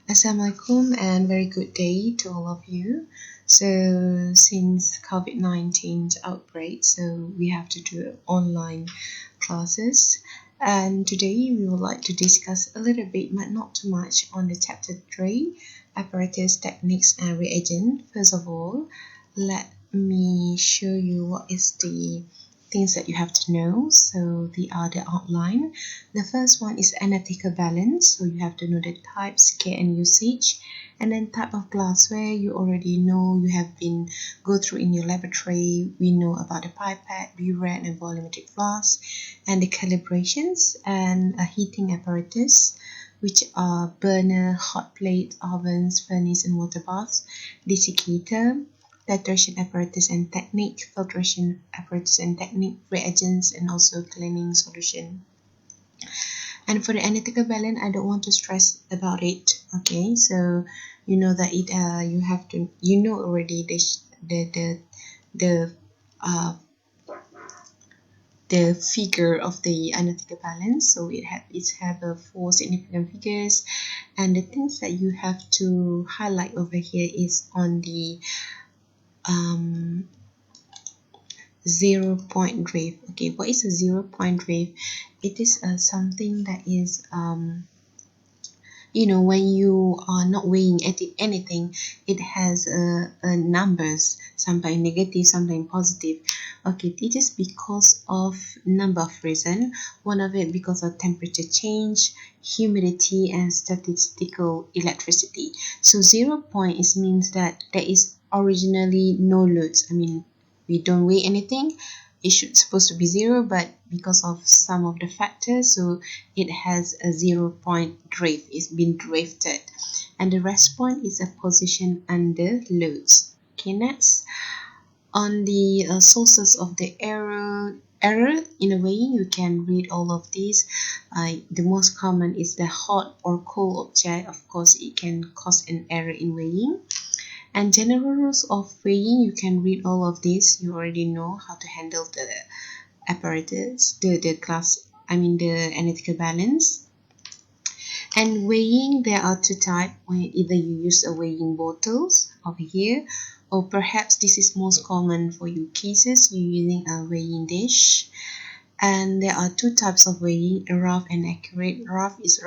Assalamualaikum and very good day to all of you. So since COVID-19 outbreak, so we have to do online classes. And today we would like to discuss a little bit, but not too much, on the chapter 3, apparatus, techniques and reagent. First of all, let me show you what is the things that you have to know. So the other outline. The first one is analytical balance. So you have to know the type, scale and usage. And then type of glassware, you already know, you have been go through in your laboratory. We know about the pipette, burette and volumetric flask, and the calibrations and a heating apparatus, which are burner, hot plate, ovens, furnace and water baths, desiccator, titration apparatus and technique, filtration apparatus and technique, reagents and also cleaning solution. And for the analytical balance, I don't want to stress about it. Okay, so you know that it you have to already the uh the figure of the analytical balance. So it have 4 significant figures, and the things that you have to highlight over here is on the 0-point drift. Okay, what is a 0-point drift? It is something that is when you are not weighing anything, it has numbers, sometimes negative, sometimes positive. Okay, it is because of number of reasons. One of it because of temperature change, humidity and statistical electricity. So 0-point means that there is originally no loads. I mean, we don't weigh anything. It should supposed to be 0, but because of some of the factors, so it has a 0-point drift. It's been drifted, and the rest point is a position under loads. Okay, next, on the sources of the error in a weighing, you can read all of these. The most common is the hot or cold object. Of course, it can cause an error in weighing. And general rules of weighing, you can read all of this. You already know how to handle the apparatus, the analytical balance. And weighing, there are 2 types. Either you use a weighing bottles over here, or perhaps this is most common for you cases, you're using a weighing dish. And there are 2 types of weighing, rough and accurate. Rough is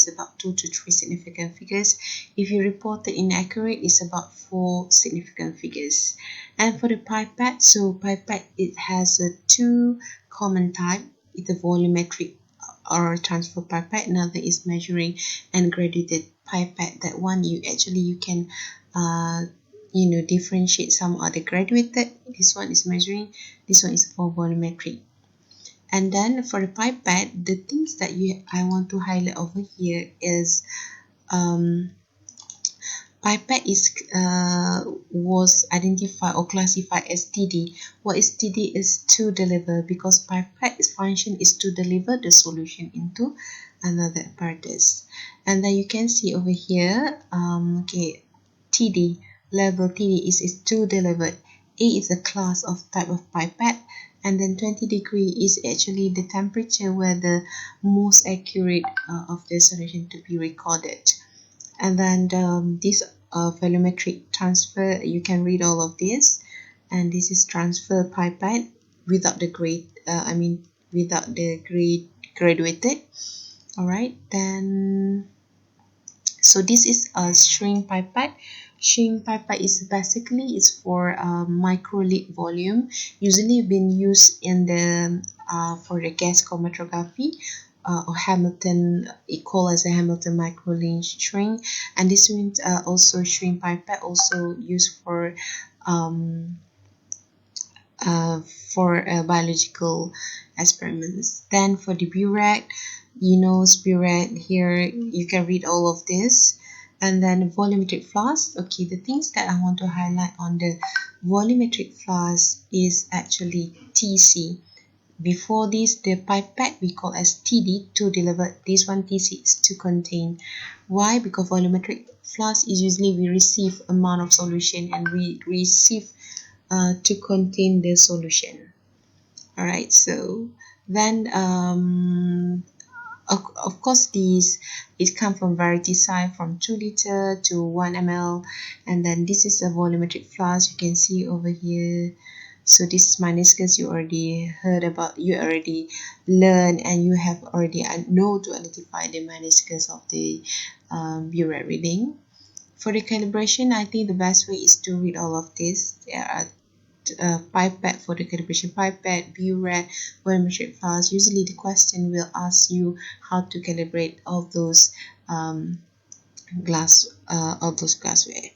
about 2 to 3 significant figures. If you report the inaccurate, it's about 4 significant figures. And for the pipette, so pipette, it has 2 common type. It's a volumetric or transfer pipette. Another is measuring and graduated pipette. That one you can differentiate. Some are the graduated. This one is measuring. This one is for volumetric. And then for the pipette, the things that I want to highlight over here is pipette was identified or classified as TD. What is TD is to deliver, because pipette's function is to deliver the solution into another apparatus. And then you can see over here, TD, level TD is to delivered. A is a class of type of pipette, and then 20 degree is actually the temperature where the most accurate of the solution to be recorded. And then this volumetric transfer, you can read all of this, and this is transfer pipette without the graduated. All right, then so this is a shrink pipette. Shrink pipette is basically for micro lid volume, usually been used in the for the gas chromatography, or Hamilton, it called as a Hamilton micro lid shrink. And this means also shrink pipette also used for biological experiments. Then for the burette, burette here, you can read all of this. And then volumetric flask. Okay, the things that I want to highlight on the volumetric flask is actually TC. Before this, the pipette we call as TD, to deliver. This one TC is to contain. Why? Because volumetric flask is usually we receive amount of solution, and we receive to contain the solution. All right, so then Of course, these it come from variety size from 2 liter to 1 ml, and then this is a volumetric flask you can see over here. So this is meniscus you already heard about, you already learned, and you have already know to identify the meniscus of the burette reading. For the calibration, I think the best way is to read all of this. There are pipette for the calibration pipette, burette, volumetric flask. Usually the question will ask you how to calibrate all those glassware.